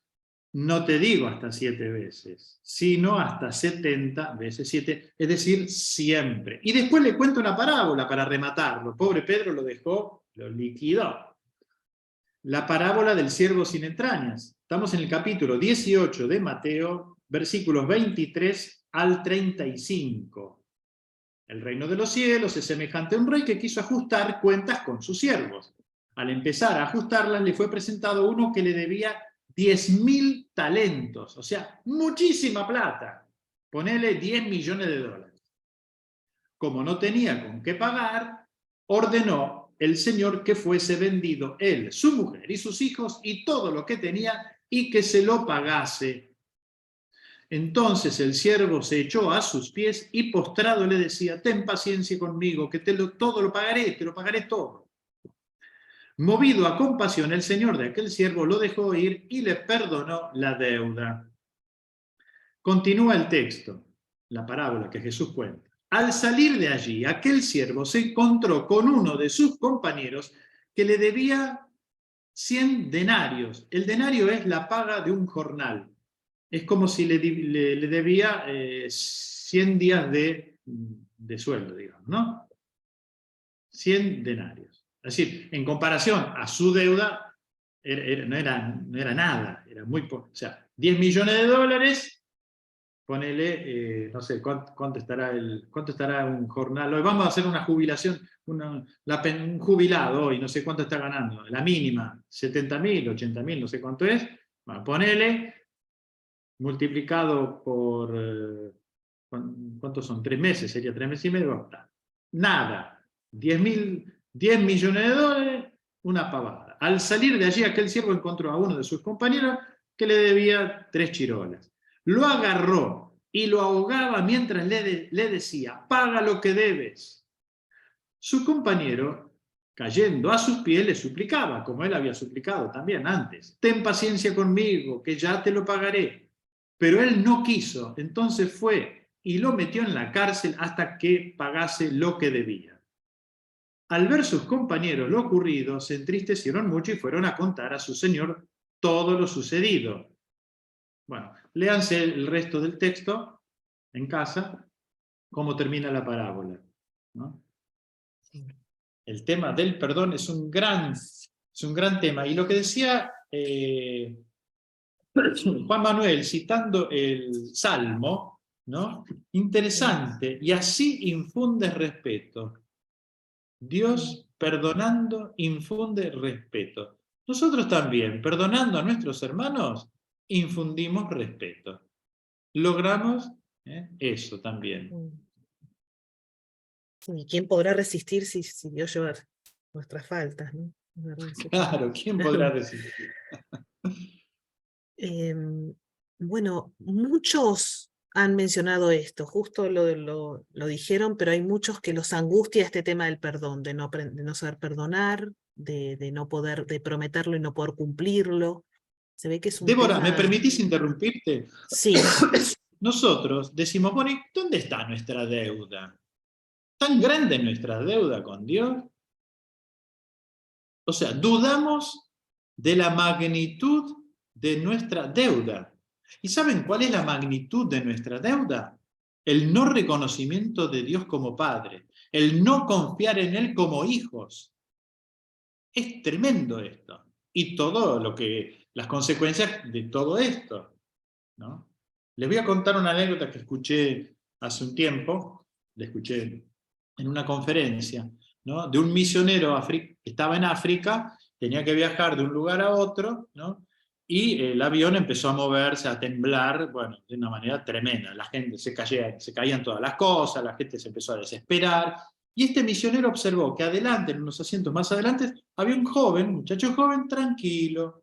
no te digo hasta 7 veces, sino hasta 70 veces 7, es decir, siempre. Y después le cuento una parábola para rematarlo. Pobre Pedro lo dejó, lo liquidó. La parábola del siervo sin entrañas. Estamos en el capítulo 18 de Mateo, versículos 23 al 35. El reino de los cielos es semejante a un rey que quiso ajustar cuentas con sus siervos. Al empezar a ajustarlas, le fue presentado uno que le debía 10.000 talentos, o sea, muchísima plata. Ponele 10 millones de dólares. Como no tenía con qué pagar, ordenó el Señor que fuese vendido él, su mujer y sus hijos y todo lo que tenía, y que se lo pagase. Entonces el siervo se echó a sus pies y postrado le decía: ten paciencia conmigo, que todo lo pagaré, te lo pagaré todo. Movido a compasión, el señor de aquel siervo lo dejó ir y le perdonó la deuda. Continúa el texto, la parábola que Jesús cuenta. Al salir de allí, aquel siervo se encontró con uno de sus compañeros que le debía 100 denarios. El denario es la paga de un jornal. Es como si le debía 100 días de sueldo, digamos, ¿no? 100 denarios. Es decir, en comparación a su deuda, no era nada, era muy poco. O sea, 10 millones de dólares, ponele, no sé, ¿cuánto estará un jornal hoy? Vamos a hacer una jubilación, un jubilado hoy, no sé cuánto está ganando, la mínima, 70.000, 80.000, no sé cuánto es. Bueno, ponele, multiplicado por, ¿cuántos son? 3 meses, sería 3 meses y medio, nada, 10 millones de dólares, una pavada. Al salir de allí, aquel siervo encontró a uno de sus compañeros que le debía 3 chirolas. Lo agarró y lo ahogaba mientras le decía: paga lo que debes. Su compañero, cayendo a sus pies, le suplicaba, como él había suplicado también antes: ten paciencia conmigo, que ya te lo pagaré. Pero él no quiso, entonces fue y lo metió en la cárcel hasta que pagase lo que debía. Al ver sus compañeros lo ocurrido, se entristecieron mucho y fueron a contar a su señor todo lo sucedido. Bueno, léanse el resto del texto en casa, cómo termina la parábola, ¿no? El tema del perdón es un gran tema. Y lo que decía Juan Manuel, citando el Salmo, ¿no? Interesante, y así infunde respeto. Dios, perdonando, infunde respeto. Nosotros también, perdonando a nuestros hermanos, infundimos respeto. Logramos eso también. ¿Y quién podrá resistir si Dios lleva nuestras faltas, ¿no? Claro, ¿quién podrá resistir? Bueno, muchos han mencionado esto, justo lo dijeron, pero hay muchos que los angustia este tema del perdón, de no saber perdonar, de no poder, de prometerlo y no poder cumplirlo. Se ve que es un Débora, tema... ¿me permitís interrumpirte? Sí. Nosotros decimos, bueno, ¿y dónde está nuestra deuda? ¿Tan grande es nuestra deuda con Dios? O sea, dudamos de la magnitud de nuestra deuda. ¿Y saben cuál es la magnitud de nuestra deuda? El no reconocimiento de Dios como Padre, el no confiar en Él como hijos. Es tremendo esto. Y todo lo que, las consecuencias de todo esto, ¿no? Les voy a contar una anécdota que escuché hace un tiempo, la escuché en una conferencia, ¿no? De un misionero que estaba en África, tenía que viajar de un lugar a otro, ¿no? Y el avión empezó a moverse, a temblar, bueno, de una manera tremenda. La gente se caían todas las cosas, la gente se empezó a desesperar. Y este misionero observó que adelante, en unos asientos más adelante, había un muchacho joven, tranquilo,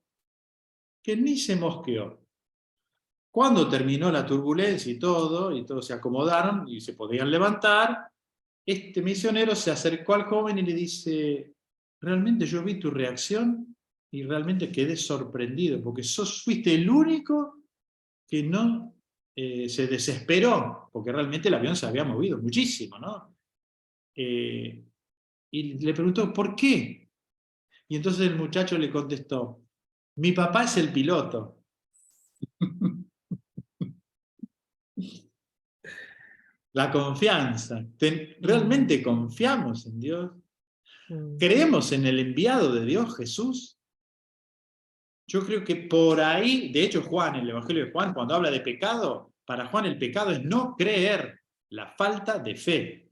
que ni se mosqueó. Cuando terminó la turbulencia y todos se acomodaron y se podían levantar, este misionero se acercó al joven y le dice, realmente yo vi tu reacción y realmente quedé sorprendido, porque fuiste el único que no se desesperó, porque realmente el avión se había movido muchísimo, ¿no? Y le preguntó, ¿por qué? Y entonces el muchacho le contestó, mi papá es el piloto. La confianza. ¿Realmente confiamos en Dios? ¿Creemos en el enviado de Dios, Jesús? Yo creo que por ahí, de hecho Juan, el Evangelio de Juan, cuando habla de pecado, para Juan el pecado es no creer, la falta de fe.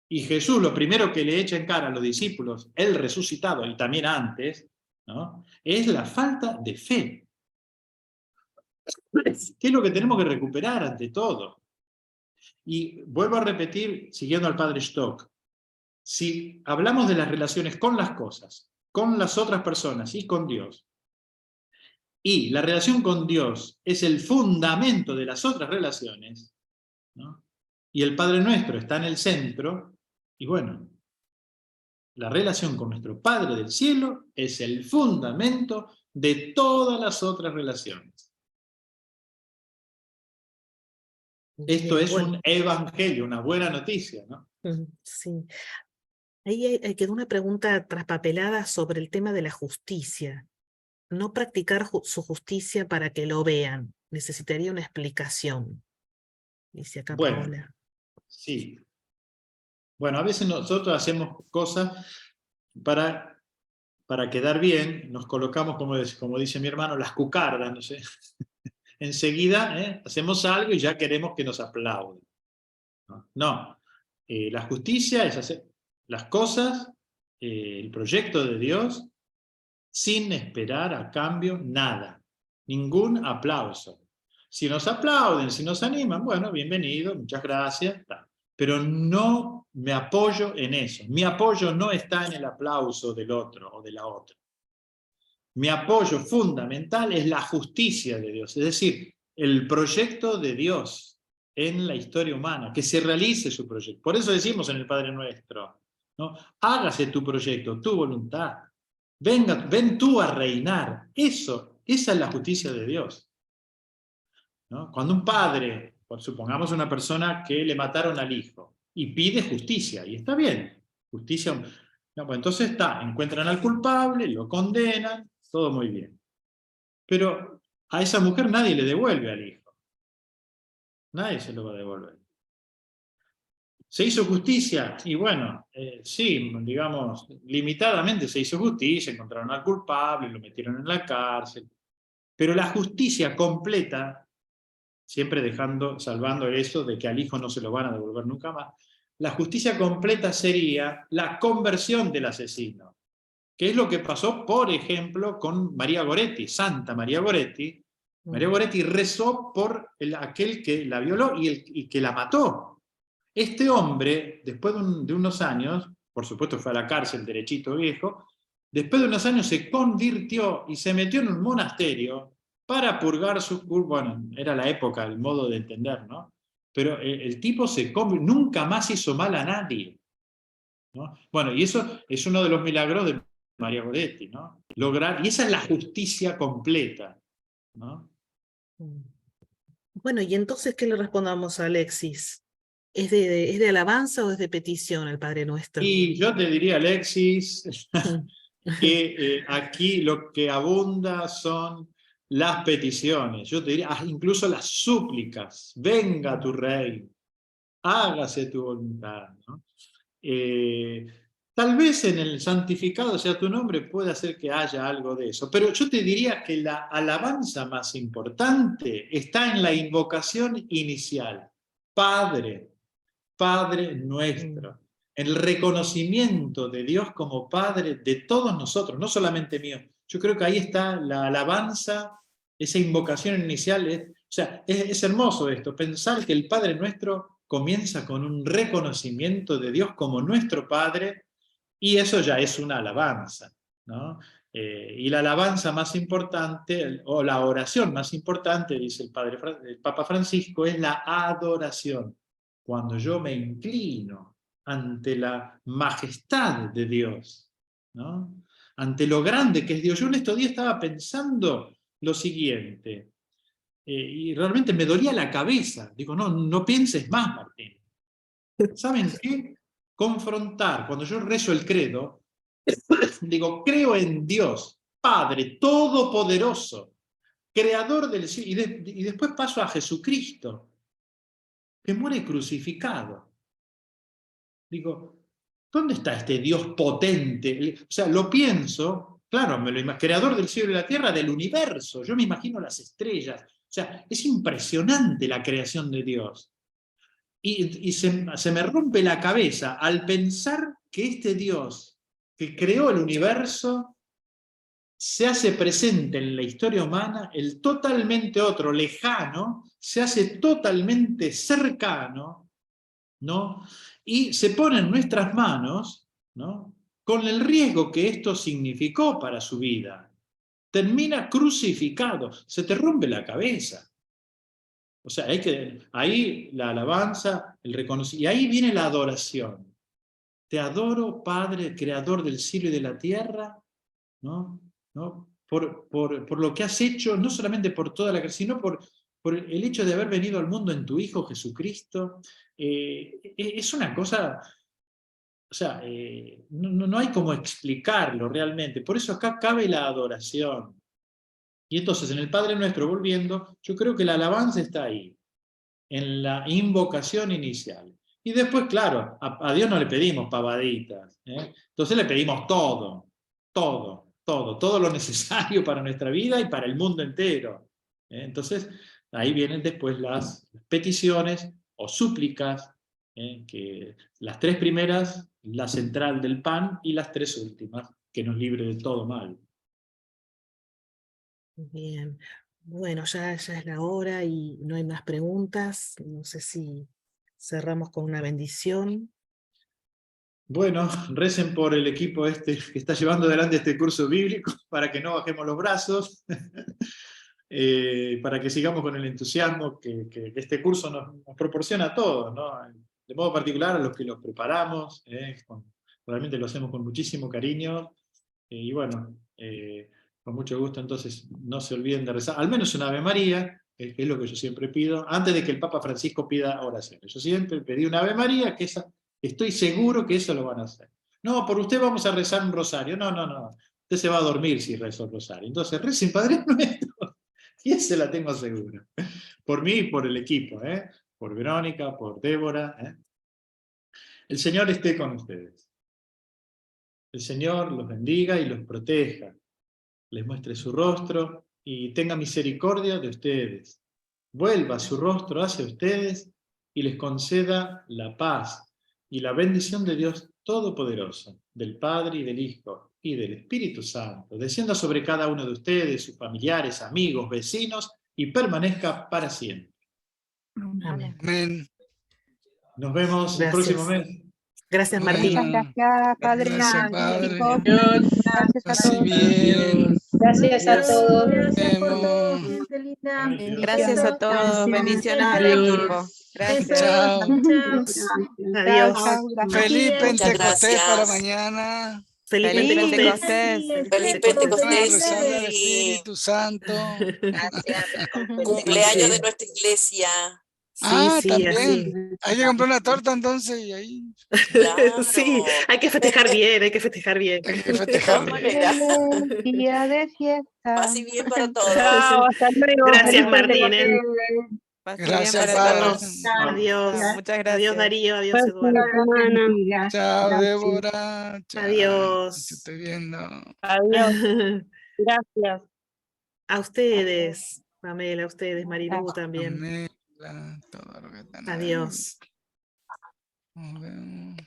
Y Jesús lo primero que le echa en cara a los discípulos, el resucitado y también antes, ¿no? Es la falta de fe. ¿Qué es lo que tenemos que recuperar ante todo? Y vuelvo a repetir, siguiendo al padre Stock, si hablamos de las relaciones con las cosas, con las otras personas y con Dios, y la relación con Dios es el fundamento de las otras relaciones, ¿no? Y el Padre Nuestro está en el centro, y bueno, la relación con nuestro Padre del cielo es el fundamento de todas las otras relaciones. Esto es un evangelio, una buena noticia, ¿no? Sí. Ahí quedó una pregunta traspapelada sobre el tema de la justicia. No practicar su justicia para que lo vean. Necesitaría una explicación. Dice acá Paola. Sí. Bueno, a veces nosotros hacemos cosas para quedar bien, nos colocamos, como dice mi hermano, las cucardas, no sé. Enseguida hacemos algo y ya queremos que nos aplaudan. No, la justicia es hacer las cosas, el proyecto de Dios, sin esperar a cambio nada, ningún aplauso. Si nos aplauden, si nos animan, bueno, bienvenido, muchas gracias, pero no me apoyo en eso. Mi apoyo no está en el aplauso del otro o de la otra. Mi apoyo fundamental es la justicia de Dios, es decir, el proyecto de Dios en la historia humana, que se realice su proyecto. Por eso decimos en el Padre Nuestro, ¿no? Hágase tu proyecto, tu voluntad. Ven tú a reinar. Esa es la justicia de Dios, ¿no? Cuando un padre, supongamos una persona que le mataron al hijo, y pide justicia, y está bien, justicia, no, pues entonces encuentran al culpable, lo condenan, todo muy bien. Pero a esa mujer nadie le devuelve al hijo. Nadie se lo va a devolver. ¿Se hizo justicia? Y bueno, sí, digamos, limitadamente se hizo justicia, encontraron al culpable, lo metieron en la cárcel. Pero la justicia completa, siempre salvando eso de que al hijo no se lo van a devolver nunca más, la justicia completa sería la conversión del asesino. Que es lo que pasó, por ejemplo, con María Goretti, Santa María Goretti. María Goretti rezó por aquel que la violó y que la mató. Este hombre, después de unos años, por supuesto fue a la cárcel derechito viejo, después de unos años se convirtió y se metió en un monasterio para purgar sus culpas. Bueno, era la época, el modo de entender, ¿no? Pero el tipo nunca más hizo mal a nadie, ¿no? Bueno, y eso es uno de los milagros de María Goretti, ¿no? Y esa es la justicia completa, ¿no? Bueno, y entonces, ¿qué le respondamos a Alexis? ¿Es de alabanza o es de petición el Padre Nuestro? Y yo te diría, Alexis, que aquí lo que abunda son las peticiones. Yo te diría, incluso las súplicas. Venga tu reino, hágase tu voluntad, ¿no? Tal vez en el santificado sea tu nombre pueda ser que haya algo de eso, pero yo te diría que la alabanza más importante está en la invocación inicial. Padre, Padre nuestro, en el reconocimiento de Dios como Padre de todos nosotros, no solamente mío. Yo creo que ahí está la alabanza, esa invocación inicial. Es hermoso esto, pensar que el Padre nuestro comienza con un reconocimiento de Dios como nuestro Padre, y eso ya es una alabanza, ¿no? Y la alabanza más importante, o la oración más importante, dice el Papa Francisco, es la adoración. Cuando yo me inclino ante la majestad de Dios, ¿no? Ante lo grande que es Dios. Yo en estos días estaba pensando lo siguiente, y realmente me dolía la cabeza. Digo, no pienses más, Martín. ¿Saben qué? Confrontar, cuando yo rezo el credo, digo, creo en Dios, Padre Todopoderoso, Creador del cielo, y después paso a Jesucristo, que muere crucificado. Digo, ¿dónde está este Dios potente? O sea, lo pienso, claro, creador del cielo y la tierra, del universo, yo me imagino las estrellas. O sea, es impresionante la creación de Dios. Y se me rompe la cabeza al pensar que este Dios que creó el universo se hace presente en la historia humana, el totalmente otro, lejano, se hace totalmente cercano, ¿no? Y se pone en nuestras manos, ¿no? Con el riesgo que esto significó para su vida. Termina crucificado, se te rompe la cabeza. O sea, ahí la alabanza, el reconocimiento, y ahí viene la adoración. Te adoro, Padre, Creador del cielo y de la tierra, ¿no? Por lo que has hecho, no solamente por toda la creación, sino por el hecho de haber venido al mundo en tu Hijo Jesucristo. Es una cosa, o sea, no hay cómo explicarlo realmente. Por eso acá cabe la adoración. Y entonces en el Padre Nuestro, volviendo, yo creo que la alabanza está ahí, en la invocación inicial. Y después, claro, a Dios no le pedimos pavaditas, ¿eh? Entonces le pedimos todo lo necesario para nuestra vida y para el mundo entero, ¿eh? Entonces, ahí vienen después las peticiones o súplicas, que las tres primeras, la central del pan, y las tres últimas, que nos libre de todo mal. Bien, bueno, ya es la hora y no hay más preguntas. No sé si cerramos con una bendición. Bueno, recen por el equipo que está llevando adelante este curso bíblico, para que no bajemos los brazos, para que sigamos con el entusiasmo que este curso nos proporciona a todos, ¿no? De modo particular a los que los preparamos, realmente lo hacemos con muchísimo cariño, y bueno, con mucho gusto. Entonces no se olviden de rezar, al menos una Ave María, que es lo que yo siempre pido, antes de que el Papa Francisco pida oraciones. Yo siempre pedí una Ave María, estoy seguro que eso lo van a hacer. No, por usted vamos a rezar un rosario. No. Usted se va a dormir si rezo el rosario. Entonces recen Padre Nuestro. Y ese la tengo segura. Por mí y por el equipo, por Verónica, por Débora. El Señor esté con ustedes. El Señor los bendiga y los proteja. Les muestre su rostro y tenga misericordia de ustedes. Vuelva su rostro hacia ustedes y les conceda la paz y la bendición de Dios Todopoderoso, del Padre y del Hijo y del Espíritu Santo, descienda sobre cada uno de ustedes, sus familiares, amigos, vecinos, y permanezca para siempre. Amén. Amén. Nos vemos el Gracias. próximo mes. Gracias, Bueno, Martín. Gracias, Padre. gracias, Padre. Chicos. Adiós. Gracias a Pase todos. bien. Gracias a Adiós. todos. Gracias por todo, Vemos. gente linda. Gracias a todos. Bendiciones al equipo. Gracias. Chao. Chao. Adiós. Feliz Muchas Pentecostés para gracias. mañana. Feliz Feliz Pentecostés. Pentecostés. Feliz Con la Pentecostés resurrección del y Espíritu Santo. Gracias. cumpleaños de nuestra iglesia. Ah, Sí, también. así. Hay que comprar una torta entonces y ahí Claro. Sí, hay que festejar bien, hay que festejar bien. hay que De festejar. todas maneras. Día de fiesta. Paz y bien para todos. Chao, hasta luego. Gracias, Feliz Martín. Pentecostés. Paz y bien Gracias, para Padre. todos. Adiós. Muchas Adiós, gracias. Darío. Adiós, Buen fin de Eduardo. semana. Chao, Gracias. Débora. Chao. Adiós. Te estoy viendo. Adiós. Gracias. A ustedes, Pamela, a ustedes, Marilú también. Amén. Todo lo que están ahí. Adiós. Nos vemos.